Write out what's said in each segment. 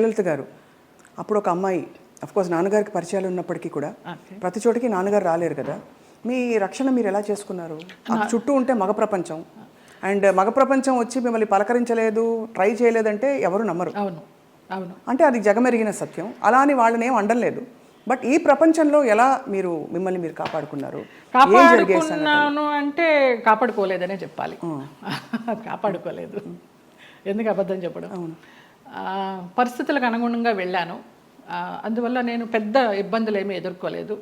జయలలిత గారు అప్పుడు ఒక అమ్మాయి కోర్స్ నాన్నగారికి పరిచయాలు ఉన్నప్పటికీ కూడా ప్రతి చోటికి నాన్నగారు రాలేరు కదా, మీ రక్షణ మీరు ఎలా చేసుకున్నారు? చుట్టూ ఉంటే మగ ప్రపంచం, అండ్ మగ ప్రపంచం వచ్చి మిమ్మల్ని పలకరించలేదు, ట్రై చేయలేదంటే ఎవరు నమ్మరు. అవును అవును, అంటే అది జగమెరిగిన సత్యం. అలా అని వాళ్ళని ఏం అండలేదు. బట్ ఈ ప్రపంచంలో ఎలా మీరు మిమ్మల్ని మీరు కాపాడుకున్నారు? కాపాడుకున్నాను అంటే కాపాడుకోలేదనే చెప్పాలి. కాపాడుకోలేదు, ఎందుకు అబద్ధం చెప్పడం. పరిస్థితులకు అనుగుణంగా వెళ్ళాను. అందువల్ల నేను పెద్ద ఇబ్బందులు ఏమీ ఎదుర్కోలేదు.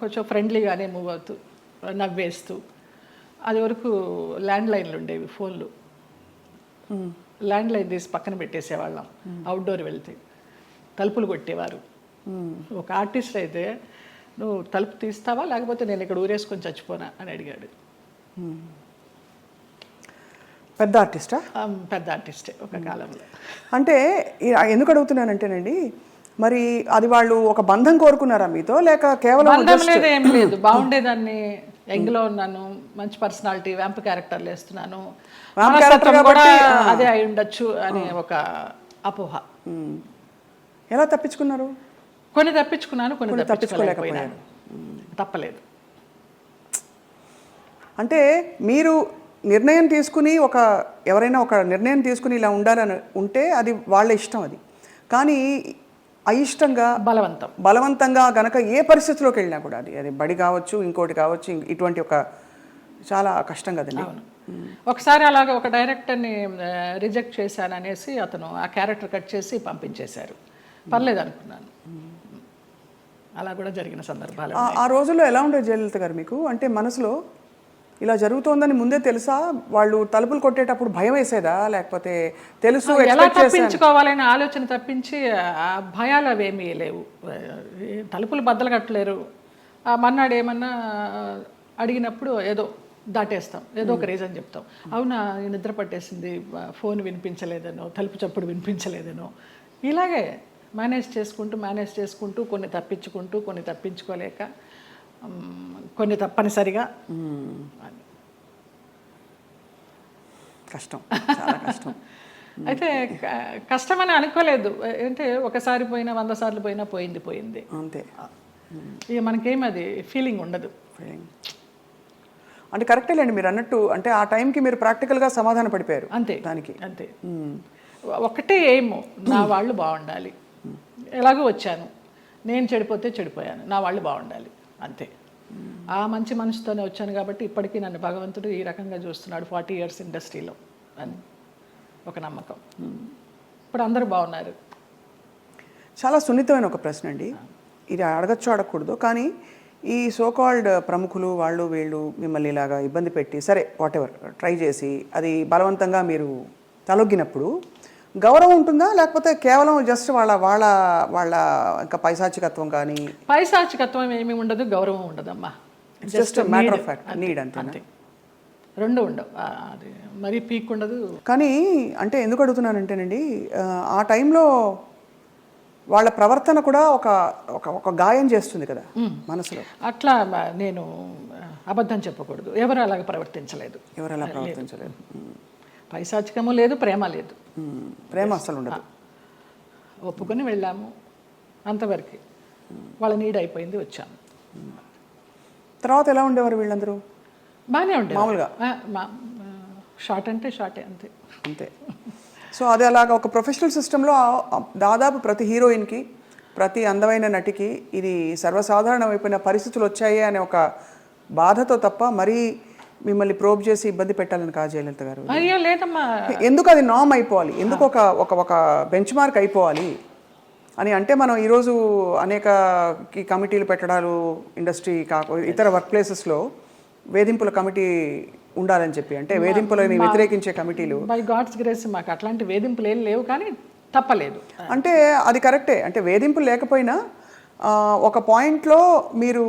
కొంచెం ఫ్రెండ్లీగానే మూవ్ అవుతూ నవ్వేస్తూ. అది వరకు ల్యాండ్ లైన్లు ఉండేవి, ఫోన్లు. ల్యాండ్ లైన్ తీసి పక్కన పెట్టేసేవాళ్ళం. అవుట్డోర్ వెళ్తే తలుపులు కొట్టేవారు. ఒక ఆర్టిస్ట్ అయితే నువ్వు తలుపు తీస్తావా లేకపోతే నేను ఇక్కడ ఊరేసుకొని చచ్చిపోనా అని అడిగాడు. పెద్ద ఆర్టిస్టా? పెద్ద ఆర్టిస్టే ఒక కాలంలో. అంటే ఎందుకు అడుగుతున్నానంటేనండి, మరి అది వాళ్ళు ఒక బంధం కోరుకున్నారా మీతో, లేక కేవలం బంధం లేదు, ఏం లేదు. బాగుండేదాన్ని, యంగ్లో ఉన్నాను, మంచి పర్సనాలిటీ, వ్యాంప్ క్యారెక్టర్లు వేస్తున్నాను, కూడా అదే అయి ఉండొచ్చు అనే ఒక అపోహ. ఎలా తప్పించుకున్నారు? కొన్ని తప్పించుకున్నాను, కొన్ని తప్పించుకోలేకపోయాను. తప్పలేదు. అంటే మీరు నిర్ణయం తీసుకుని ఎవరైనా ఒక నిర్ణయం తీసుకుని ఇలా ఉంటే అది వాళ్ళ ఇష్టం. అది కానీ అయిష్టంగా బలవంతంగా గనక ఏ పరిస్థితిలోకి వెళ్ళినా కూడా అది బడి కావచ్చు, ఇంకోటి కావచ్చు, ఇటువంటి ఒక చాలా కష్టం కదండి. ఒకసారి అలాగే ఒక డైరెక్టర్ని రిజెక్ట్ చేశాను అనేసి అతను ఆ క్యారెక్టర్ కట్ చేసి పంపించేశారు. పర్లేదు అనుకున్నాను. అలా కూడా జరిగిన సందర్భాలు. ఆ రోజుల్లో ఎలా ఉండేది జయలలిత గారు మీకు? అంటే మనసులో ఇలా జరుగుతోందని ముందే తెలుసా? వాళ్ళు తలుపులు కొట్టేటప్పుడు భయం వేసేదా, లేకపోతే తెలుసు ఎలా తప్పించుకోవాలనే ఆలోచన తప్పించి ఆ భయాలు అవేమీ లేవు. తలుపులు బద్దలు కట్టలేరు. మన్నాడు ఏమన్నా అడిగినప్పుడు ఏదో దాటేస్తాం, ఏదో ఒక రీజన్ చెప్తాం. అవునా, నిద్ర పట్టేసింది, ఫోన్ వినిపించలేదనో, తలుపు చప్పుడు వినిపించలేదనో, ఇలాగే మేనేజ్ చేసుకుంటూ కొన్ని తప్పించుకుంటూ, కొన్ని తప్పించుకోలేక, కొన్ని తప్పనిసరిగా. కష్టం, చాలా కష్టం. అయితే కష్టమని అనుకోలేదు. అంటే ఒకసారి పోయినా 100 సార్లు పోయినా పోయింది అంతే. ఇక మనకేం అది ఫీలింగ్ ఉండదు. అంటే కరెక్టేలేండి మీరు అన్నట్టు. అంటే ఆ టైంకి మీరు ప్రాక్టికల్గా సమాధాన పడిపోయారు అంతే దానికి. అంతే. ఒకటే ఏమో, నా వాళ్ళు బాగుండాలి. ఎలాగో వచ్చాను, నేను చెడిపోతే చెడిపోయాను, నా వాళ్ళు బాగుండాలి, అంతే. ఆ మంచి మనసుతోనే వచ్చాను కాబట్టి ఇప్పటికీ నన్ను భగవంతుడు ఈ రకంగా చూస్తున్నాడు 40 years ఇండస్ట్రీలో అని ఒక నమ్మకం. ఇప్పుడు అందరూ బాగున్నారు. చాలా సున్నితమైన ఒక ప్రశ్న అండి ఇది. అడగచ్చు అడగకూడదు, కానీ ఈ సోకాల్డ్ ప్రముఖులు వాళ్ళు వీళ్ళు మిమ్మల్ని ఇలాగా ఇబ్బంది పెట్టి, సరే వాటెవర్ ట్రై చేసి అది బలవంతంగా మీరు తలొగ్గినప్పుడు గౌరవం ఉంటుందా, లేకపోతే కేవలం జస్ట్ వాళ్ళ వాళ్ళ వాళ్ళ ఇంకా పైశాచికత్వం? కానీ పైశాచికత్వం ఏమీ ఉండదు, గౌరవం ఉండదమ్మా. Just matter of fact, need అంతే. రెండు ఉండవు, అది మరీ పీక్ ఉండదు. కానీ అంటే ఎందుకు అడుగుతున్నానంటేనండి, ఆ టైంలో వాళ్ళ ప్రవర్తన కూడా ఒక గాయం చేస్తుంది కదా మనసులో. అట్లా నేను అబద్ధం చెప్పకూడదు, ఎవరు అలాగ ప్రవర్తించలేదు. పైశాచికము లేదు, ప్రేమ లేదు. ప్రేమ అసలు ఉండదు. ఒప్పుకొని వెళ్ళాము, అంతవరకు. వాళ్ళ నీడ్ అయిపోయింది, వచ్చాము. తర్వాత ఎలా ఉండేవారు వీళ్ళందరూ? బాగానే ఉండేది మామూలుగా. షార్ట్ అంటే షార్టే, అంతే. సో అది అలాగా ఒక ప్రొఫెషనల్ సిస్టంలో దాదాపు ప్రతి హీరోయిన్కి, ప్రతి అందమైన నటికి ఇది సర్వసాధారణమైపోయిన పరిస్థితులు వచ్చాయి అనే ఒక బాధతో తప్ప మరీ మిమ్మల్ని ప్రోబ్ చేసి ఇబ్బంది పెట్టాలని కాదు జయలలిత గారు. అయ్యో లేదమ్మా. ఎందుకు అది నామ్ అయిపోవాలి, ఎందుకు ఒక బెంచ్ మార్క్ అయిపోవాలి అని అంటే, మనం ఈరోజు అనేక కమిటీలు పెట్టడాలు, ఇండస్ట్రీ ఇతర వర్క్ ప్లేసెస్లో వేధింపుల కమిటీ ఉండాలని చెప్పి, అంటే వేధింపులని వ్యతిరేకించే కమిటీలు. బై గాడ్స్ గ్రేస్ మాకు అట్లాంటి వేధింపులు ఏం లేవు, కానీ తప్పలేదు. అంటే అది కరెక్టే. అంటే వేధింపులు లేకపోయినా ఒక పాయింట్లో మీరు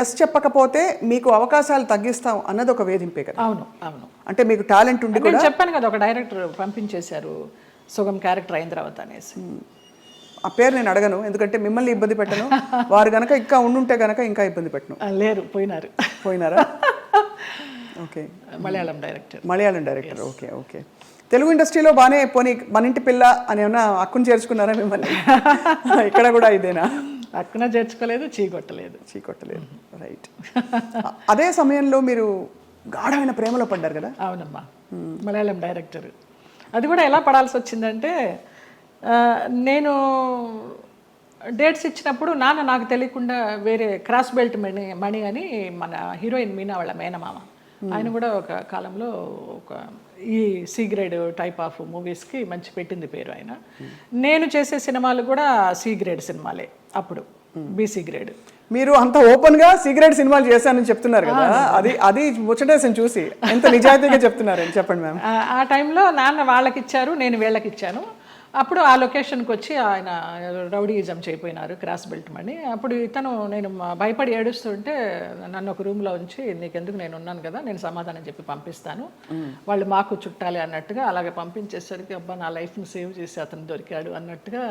ఎస్ చెప్పకపోతే మీకు అవకాశాలు తగ్గిస్తాం అన్నది ఒక వేధింపే కదా. అవును అవును. అంటే మీకు టాలెంట్ ఉండి కూడా చెప్పాను కదా, ఒక డైరెక్టర్ పంపించేశారు సుగం క్యారెక్టర్ అయిన తర్వాత అనేసి. ఆ పేరు నేను అడగను, ఎందుకంటే మిమ్మల్ని ఇబ్బంది పెట్టను. వారు గనక ఇంకా ఉండుంటే గనక ఇంకా ఇబ్బంది పెట్టను. లేరు, పోయినారా? Okay. Malayalam director. Okay. Telugu ఇండస్ట్రీలో బాగానే పోనీ మన ఇంటి పిల్ల అని ఏమన్నా అక్కును చేర్చుకున్నారా మిమ్మల్ని? ఇక్కడ కూడా ఇదేనా? అక్కున చేర్చుకోలేదు, చీకొట్టలేదు. రైట్. అదే సమయంలో మీరు గాఢమైన ప్రేమలో పడ్డారు కదా? అవునమ్మా, మలయాళం డైరెక్టర్. అది కూడా ఎలా పడాల్సి వచ్చిందంటే, నేను డేట్స్ ఇచ్చినప్పుడు నాన్న నాకు తెలియకుండా వేరే క్రాస్ బెల్ట్ మణి అని మన హీరోయిన్ మీనా వాళ్ళ మేనమామ, ఆయన కూడా ఒక కాలంలో ఒక ఈ సి గ్రేడ్ టైప్ ఆఫ్ మూవీస్కి మంచి పెట్టింది పేరు ఆయన. నేను చేసే సినిమాలు కూడా సి గ్రేడ్ సినిమాలే అప్పుడు, బీసీ గ్రేడ్. మీరు అంత ఓపెన్ గా సిగరెట్ సినిమాలు చేశానని చెప్తున్నారు కదా, అది ముచ్చటేసం చూసి ఎంత నిజాయితీగా చెప్తున్నారని చెప్పండి మ్యామ్. ఆ టైంలో నాన్న వాళ్ళకి ఇచ్చారు, నేను వీళ్ళకి ఇచ్చాను. అప్పుడు ఆ లొకేషన్కి వచ్చి ఆయన రౌడీయిజం చేయపోయినారు, క్రాస్ బెల్ట్ మని. అప్పుడు నేను భయపడి ఏడుస్తుంటే నన్ను ఒక రూమ్లో ఉంచి, నీకెందుకు నేను ఉన్నాను కదా, నేను సమాధానం చెప్పి పంపిస్తాను, వాళ్ళు మాకు చుట్టాలి అన్నట్టుగా అలాగే పంపించేసరికి అబ్బా నా లైఫ్ని సేవ్ చేసి అతను దొరికాడు అన్నట్టుగా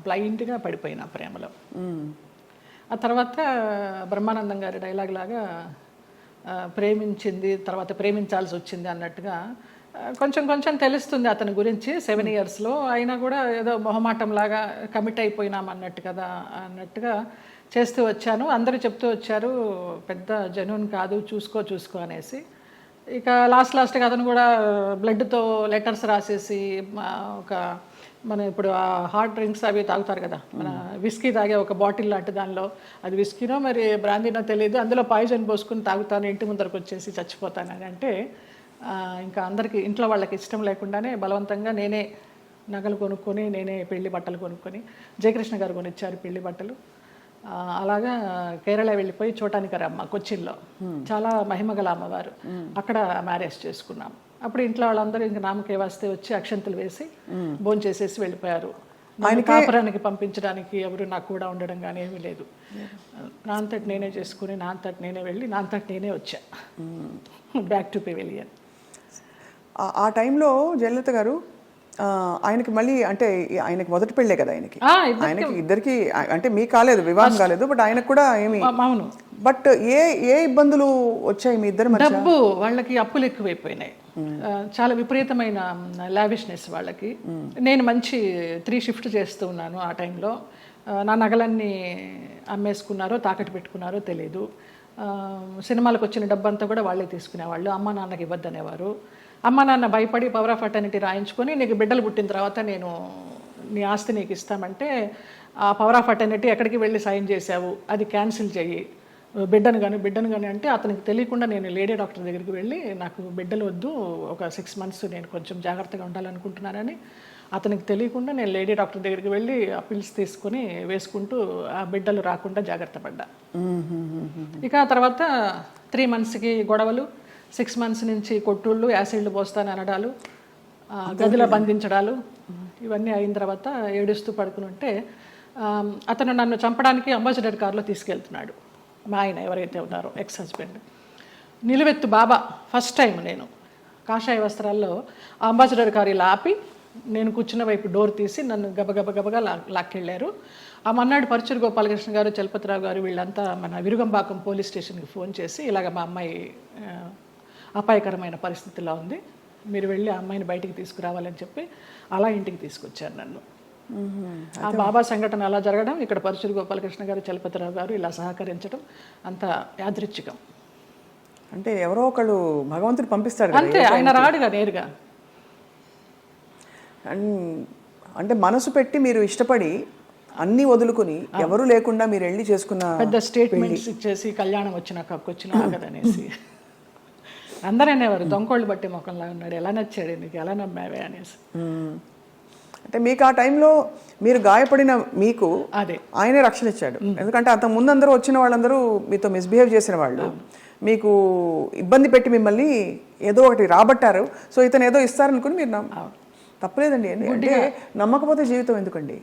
బ్లైండ్గా పడిపోయిన ప్రేమలో. ఆ తర్వాత బ్రహ్మానందం గారి డైలాగ్ లాగా ప్రేమించింది తర్వాత ప్రేమించాల్సి వచ్చింది అన్నట్టుగా కొంచెం కొంచెం తెలుస్తుంది అతని గురించి 7 ఇయర్స్లో. అయినా కూడా ఏదో మొహమాటం లాగా కమిట్ అయిపోయినాం అన్నట్టుగా చేస్తూ వచ్చాను. అందరూ చెప్తూ వచ్చారు పెద్ద జెన్యూన్ కాదు, చూసుకో అనేసి. ఇక లాస్ట్గా అతను కూడా బ్లడ్తో లెటర్స్ రాసేసి ఒక మన ఇప్పుడు ఆ హాట్ డ్రింక్స్ అవి తాగుతారు కదా, మన విస్కీ తాగే ఒక బాటిల్ లాంటి దానిలో, అది విస్కీనో మరి బ్రాందీనో తెలియదు, అందులో పాయిజన్ పోసుకుని తాగుతాను, ఇంటి ముందరకు వచ్చేసి చచ్చిపోతానని అంటే ఇంకా అందరికీ ఇంట్లో వాళ్ళకి ఇష్టం లేకుండానే బలవంతంగా నేనే నగలు కొనుక్కొని నేనే పెళ్లి బట్టలు కొనుక్కొని, జయకృష్ణ గారు కొనిచ్చారు పెళ్లి బట్టలు. అలాగా కేరళ వెళ్ళిపోయి చూడటానికరమ్మ కొచ్చిన్లో, చాలా మహిమగల అమ్మవారు, అక్కడ మ్యారేజ్ చేసుకున్నాం. అప్పుడు ఇంట్లో వాళ్ళందరూ ఇంక నామకే వస్తే వచ్చి అక్షంతలు వేసి భోజనం చేసేసి వెళ్ళిపోయారు. ఆయన కాపురానికి పంపించడానికి ఎవరు నాకు కూడా ఉండడం కానీ ఏమీ లేదు. నా అంతటి నేనే చేసుకుని నా అంతటి నేనే వెళ్ళి నా అంతటి నేనే వచ్చా బ్యాక్ టు పెవిలియన్. ఆ టైంలో జయలలిత గారు ఆయనకి మళ్ళీ అంటే ఆయనకి మొదటి పెళ్ళే కదా, ఆయనకి ఇద్దరికి అంటే మీకు కాలేదు, వివాహం కాలేదు, బట్ ఆయనకు కూడా ఏమి. అవును. బట్ ఏ ఇబ్బందులు వచ్చాయి మీ ఇద్దరు మధ్య? డబ్బు, వాళ్ళకి అప్పులు ఎక్కువైపోయినాయి, చాలా విపరీతమైన లావిష్నెస్ వాళ్ళకి. నేను మంచి 3 షిఫ్ట్ చేస్తూ ఉన్నాను ఆ టైంలో. నా నగలన్నీ అమ్మేసుకున్నారో తాకట్టు పెట్టుకున్నారో తెలీదు. సినిమాలకు వచ్చిన డబ్బంతా కూడా వాళ్ళే తీసుకునేవాళ్ళు, అమ్మ నాన్నకి ఇవ్వద్దనేవారు. అమ్మ నాన్న భయపడి పవర్ ఆఫ్ అటర్నిటీ రాయించుకొని, నీకు బిడ్డలు పుట్టిన తర్వాత నేను నీ ఆస్తి నీకు ఇస్తామంటే, ఆ పవర్ ఆఫ్ అటర్నిటీ ఎక్కడికి వెళ్ళి సైన్ చేసావు, అది క్యాన్సిల్ చెయ్యి, బిడ్డను కానీ అంటే అతనికి తెలియకుండా నేను లేడీ డాక్టర్ దగ్గరికి వెళ్ళి నాకు బిడ్డలు వద్దు, ఒక 6 months నేను కొంచెం జాగ్రత్తగా ఉండాలనుకుంటున్నానని అతనికి తెలియకుండా నేను లేడీ డాక్టర్ దగ్గరికి వెళ్ళి ఆ పిల్స్ తీసుకొని వేసుకుంటూ ఆ బిడ్డలు రాకుండా జాగ్రత్త పడ్డా. ఇక ఆ తర్వాత 3 monthsకి గొడవలు, 6 months నుంచి కొట్టుళ్ళు, యాసిడ్లు పోస్తాను అనడాలు, గదిలో బంధించడాలు, ఇవన్నీ అయిన తర్వాత ఏడుస్తూ పడుకుని ఉంటే అతను నన్ను చంపడానికి అంబాసిడర్ కారులో తీసుకెళ్తున్నాడు. మా ఆయన ఎవరైతే ఉన్నారో ఎక్స్ హస్బెండ్, నిలువెత్తు బాబా. ఫస్ట్ టైం నేను కాషాయ వస్త్రాల్లో అంబాసిడర్ కారు ఇలా ఆపి నేను కూర్చున్న వైపు డోర్ తీసి నన్ను గబగబగా లాక్కెళ్ళారు. ఆ మన్నాడు పరుచూరు గోపాలకృష్ణ గారు, చలపతిరావు గారు వీళ్ళంతా మన విరుగంబాకం పోలీస్ స్టేషన్కి ఫోన్ చేసి, ఇలాగ మా అమ్మాయి అపాయకరమైన పరిస్థితిలో ఉంది, మీరు వెళ్ళి ఆ అమ్మాయిని బయటికి తీసుకురావాలని చెప్పి అలా ఇంటికి తీసుకొచ్చారు నన్ను. ఆ బాబా సంఘటన అలా జరగడం, ఇక్కడ పరుచూరు గోపాలకృష్ణ గారు, చలపతిరావు గారు ఇలా సహకరించడం అంత యాదృచ్ఛికం. అంటే ఎవరో ఒకళ్ళు భగవంతుడు పంపిస్తాడు అంతే, ఆయన రాడుగా నేరుగా. అంటే మనసు పెట్టి మీరు ఇష్టపడి అన్ని వదులుకుని ఎవరు లేకుండా మీరు వెళ్ళి చేసుకున్న పెద్ద స్టేట్మెంట్స్ ఇచ్చేసి కళ్యాణం వచ్చిన ఆగదనేసి అందరూ అనేవారు, దొంగోళ్ళు బట్టి ముఖంలా ఉన్నాడు, ఎలా నచ్చాడు నీకు, ఎలా నమ్మావే అనేసి. అంటే మీకు ఆ టైంలో మీరు గాయపడిన మీకు అదే ఆయనే రక్షణ ఇచ్చాడు. ఎందుకంటే అంత ముందందరూ వచ్చిన వాళ్ళందరూ మీతో మిస్బిహేవ్ చేసిన వాళ్ళు, మీకు ఇబ్బంది పెట్టి మిమ్మల్ని ఏదో ఒకటి రాబట్టారు. సో ఇతను ఏదో ఇస్తారనుకుని మీరు తప్పలేదండి. అంటే నమ్మకపోతే జీవితం ఎందుకండి?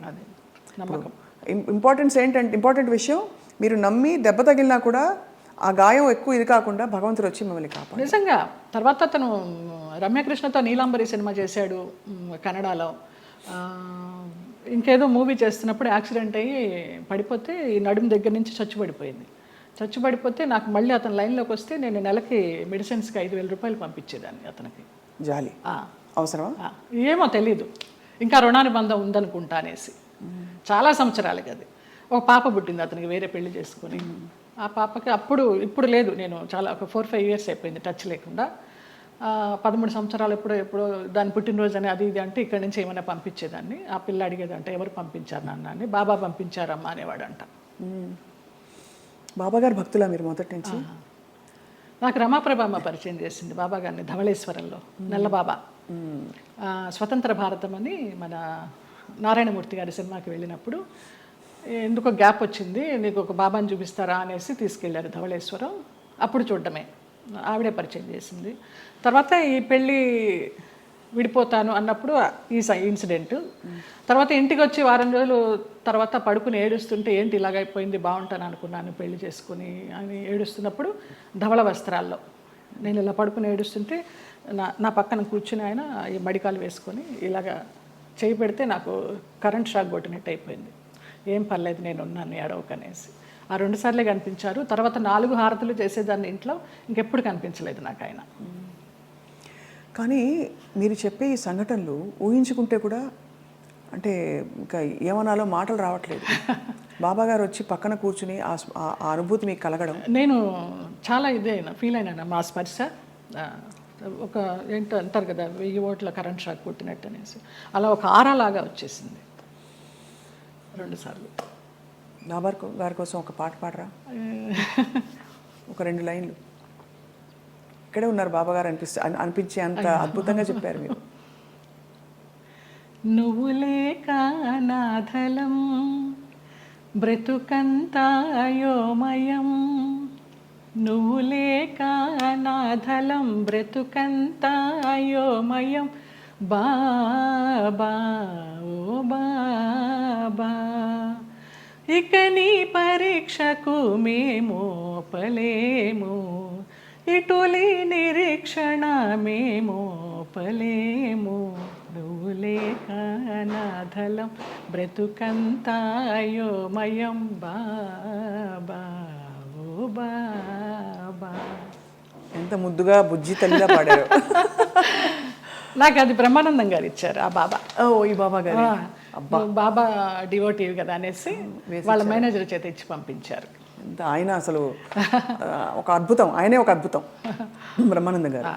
ఇంపార్టెంట్ విషయం, మీరు నమ్మి దెబ్బ తగిలినా కూడా ఆ గాయం ఎక్కువ ఇది కాకుండా భగవంతుడు వచ్చి మిమ్మల్ని కాపాడు. నిజంగా తర్వాత అతను రమ్యకృష్ణతో నీలాంబరి సినిమా చేశాడు కన్నడలో. ఇంకేదో మూవీ చేస్తున్నప్పుడు యాక్సిడెంట్ అయ్యి పడిపోతే ఈ నడుము దగ్గర నుంచి చచ్చుబడిపోతే నాకు మళ్ళీ అతను లైన్లోకి వస్తే నేను నెలకి మెడిసిన్స్కి 5,000 రూపాయలు పంపించేదాన్ని అతనికి. జాలి అవసరమా? ఏమో తెలీదు, ఇంకా రుణానుబంధం ఉందనుకుంటా అనేసి. చాలా సంవత్సరాలకి అది. ఒక పాప పుట్టింది అతనికి, వేరే పెళ్లి చేసుకుని. ఆ పాపకి ఇప్పుడు లేదు, నేను చాలా ఒక 4-5 ఇయర్స్ అయిపోయింది టచ్ లేకుండా. 13 సంవత్సరాలు ఎప్పుడో దాని పుట్టినరోజు అని అది ఇది అంటే ఇక్కడి నుంచి ఏమైనా పంపించేదాన్ని. ఆ పిల్ల అడిగేదంట, ఎవరు పంపించారు నాన్న అని. బాబా పంపించారమ్మా అనేవాడంట. బాబా గారు భక్తులా మీరు మొదటి నుంచి? నాకు రమాప్రభమ్మ పరిచయం చేసింది బాబా గారిని ధవళేశ్వరంలో, నల్లబాబా. స్వతంత్ర భారతం అని మన నారాయణమూర్తి గారి సినిమాకి వెళ్ళినప్పుడు ఎందుకో గ్యాప్ వచ్చింది, నీకు ఒక బాబాని చూపిస్తారా అనేసి తీసుకెళ్ళారు ధవళేశ్వరం. అప్పుడు చూడడమే, ఆవిడే పరిచయం చేసింది. తర్వాత ఈ పెళ్ళి విడిపోతాను అన్నప్పుడు ఈ ఇన్సిడెంట్. తర్వాత ఇంటికి వచ్చి వారం రోజులు తర్వాత పడుకుని ఏడుస్తుంటే, ఏంటి ఇలాగైపోయింది, బాగుంటాను అనుకున్నాను పెళ్లి చేసుకుని అని ఏడుస్తున్నప్పుడు ధవళ వస్త్రాల్లో నేను ఇలా పడుకుని ఏడుస్తుంటే నా పక్కన కూర్చుని ఆయన ఈ మడికాలు వేసుకొని ఇలాగా చేయి పెడితే నాకు కరెంట్ షాక్ కొట్టినట్టు అయిపోయింది. ఏం పర్లేదు, నేను ఉన్నాను, ఏడవకనేసి. ఆ 2 సార్లే కనిపించారు. తర్వాత 4 హారతులు చేసేదాన్ని ఇంట్లో, ఇంకెప్పుడు కనిపించలేదు నాకు ఆయన. కానీ మీరు చెప్పే ఈ సంఘటనలు ఊహించుకుంటే కూడా అంటే ఇంకా ఏమనాలో మాటలు రావట్లేదు. బాబా గారు వచ్చి పక్కన కూర్చుని ఆ అనుభూతి మీకు కలగడం, నేను చాలా ఫీల్ అయినా. మా స్పర్శ ఒక ఏంటో అంటారు కదా, 1000 ఓట్ల కరెంట్ షాక్ కొట్టినట్టు అనేసి, అలా ఒక ఆరాలాగా వచ్చేసింది 2 సార్లు. బాబా గారి కోసం ఒక పాట పాడరా? ఒక 2 లైన్లు. ఇక్కడే ఉన్నారు బాబా గారు అనిపించే అంత అద్భుతంగా చెప్పారు మీరు. నువ్వు లేక నాథలం బ్రతుకంతా అయోమయం, నువ్వు లేక నాథలం బ్రతుకంతా అయోమయం, బాబా ఓ బాబా, ఇక నీ పరీక్షకు మేమోపలేము, ఇటులి నిరీక్షణ మేమోపలేము, నువ్వు లేక నాథలం బ్రతుకంతా అయోమయం, బాబా ఓ బాబా. ఎంత ముద్దుగా బుజ్జి తల్లిలా పాడారు. నాకు అది బ్రహ్మానందం గారు ఇచ్చారు ఆ బాబా. ఈ బాబా గారు బాబా డివోటివ్ కదా అనేసి వాళ్ళ మేనేజర్ చేత ఇచ్చి పంపించారు. ఆయన అసలు ఒక అద్భుతం, ఆయనే ఒక అద్భుతం బ్రహ్మానందం గారు.